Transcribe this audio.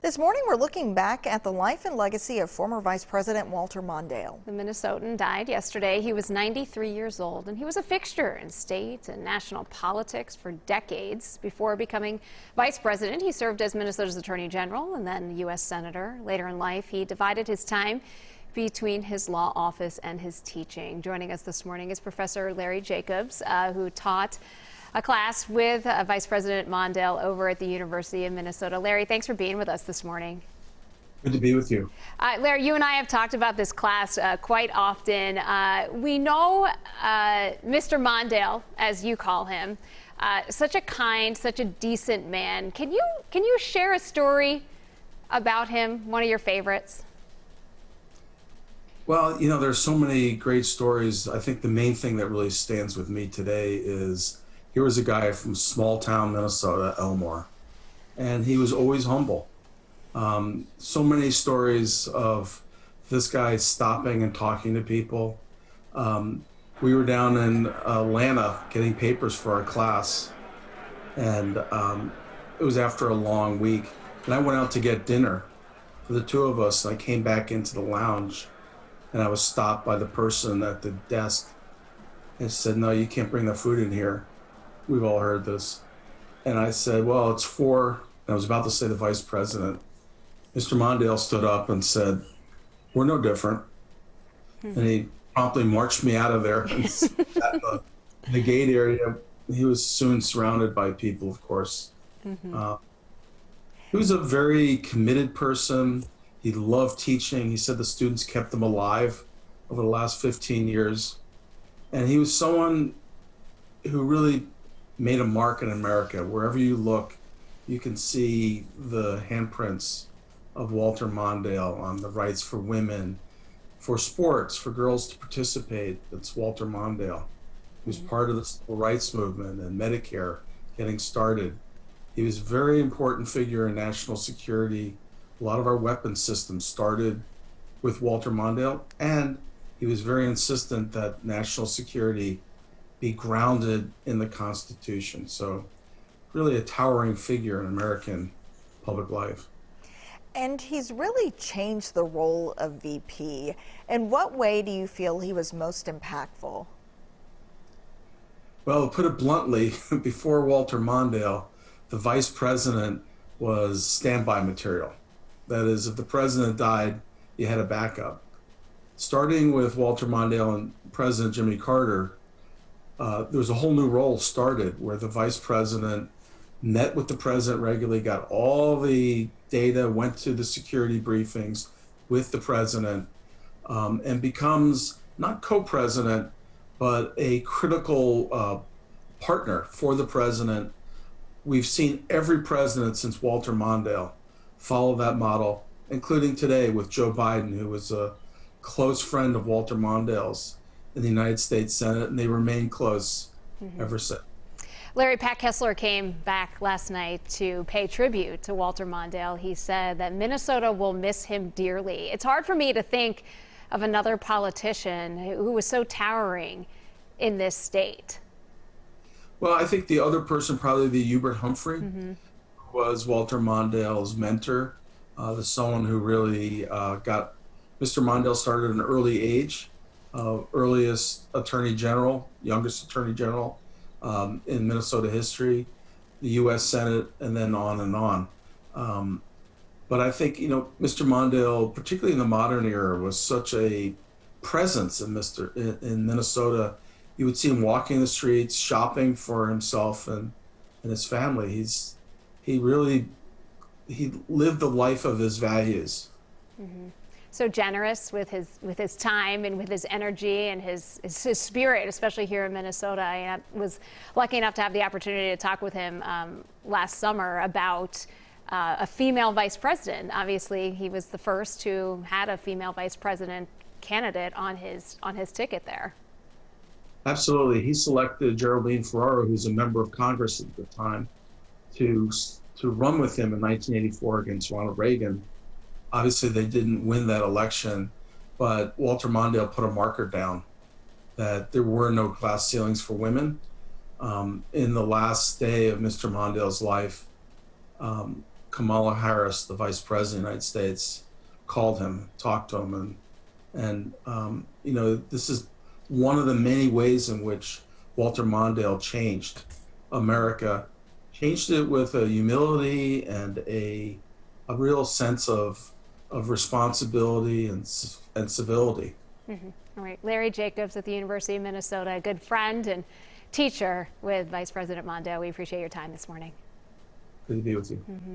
This morning, we're looking back at the life and legacy of former Vice President Walter Mondale. The Minnesotan died yesterday. He was 93 years old, and he was a fixture in state and national politics for decades. Before becoming vice president, he served as Minnesota's Attorney General and then U.S. Senator. Later in life, he divided his time between his law office and his teaching. Joining us this morning is Professor Larry Jacobs, who taught a class with Vice President Mondale over at the University of Minnesota. Larry, thanks for being with us this morning. Good to be with you. Larry, you and I have talked about this class quite often. We know Mr. Mondale, as you call him, such a kind, such a decent man. Can you share a story about him, one of your favorites? Well, you know, there's so many great stories. I think the main thing that really stands with me today is here was a guy from small town Minnesota, Elmore, and he was always humble. So many stories of this guy stopping and talking to people. We were down in Atlanta getting papers for our class, and it was after a long week. And I went out to get dinner for the two of us. I came back into the lounge, and I was stopped by the person at the desk and said, "No, you can't bring the food in here. We've all heard this." And I said, "Well, it's for," and I was about to say the vice president. Mr. Mondale stood up and said, "We're no different." And he promptly marched me out of there and sat in the gate area. He was soon surrounded by people, of course. He was a very committed person. He loved teaching. He said the students kept him alive over the last 15 years. And he was someone who really made a mark in America. Wherever you look, you can see the handprints of Walter Mondale on the rights for women, for sports, for girls to participate. It's Walter Mondale. He was part of the civil rights movement and Medicare getting started. He was a very important figure in national security. A lot of our weapons systems started with Walter Mondale, and he was very insistent that national security be grounded in the Constitution. So really a towering figure in American public life. And he's really changed the role of VP. In what way do you feel he was most impactful? Well, to put it bluntly, before Walter Mondale, the vice president was standby material. That is, if the president died, you had a backup. Starting with Walter Mondale and President Jimmy Carter, there was a whole new role started where the vice president met with the president regularly, got all the data, went to the security briefings with the president, and becomes not co-president, but a critical partner for the president. We've seen every president since Walter Mondale follow that model, including today with Joe Biden, who was a close friend of Walter Mondale's in the United States Senate, and they remain close ever since. Larry, Pat Kessler came back last night to pay tribute to Walter Mondale. He said that Minnesota will miss him dearly. It's hard for me to think of another politician who was so towering in this state. Well, I think the other person, probably the Hubert Humphrey, was Walter Mondale's mentor, someone who really got Mr. Mondale started at an early age, earliest attorney general, youngest attorney general in Minnesota history, the U.S. Senate, and then on and on. But I think, you know, Mr. Mondale, particularly in the modern era, was such a presence in Minnesota. You would see him walking the streets, shopping for himself and his family. He lived the life of his values. So generous with his time and with his energy and his spirit, especially here in Minnesota. I was lucky enough to have the opportunity to talk with him last summer about a female vice president. Obviously, he was the first who had a female vice president candidate on his ticket there. Absolutely. He selected Geraldine Ferraro, who's a member of Congress at the time, to run with him in 1984 against Ronald Reagan. Obviously, they didn't win that election, but Walter Mondale put a marker down that there were no class ceilings for women. In the last day of Mr. Mondale's life, Kamala Harris, the Vice President of the United States, called him, talked to him, and this is one of the many ways in which Walter Mondale changed America, changed it with a humility and a real sense of responsibility and civility. Mm-hmm. All right, Larry Jacobs at the University of Minnesota, a good friend and teacher with Vice President Mondale. We appreciate your time this morning. Good to be with you. Mm-hmm.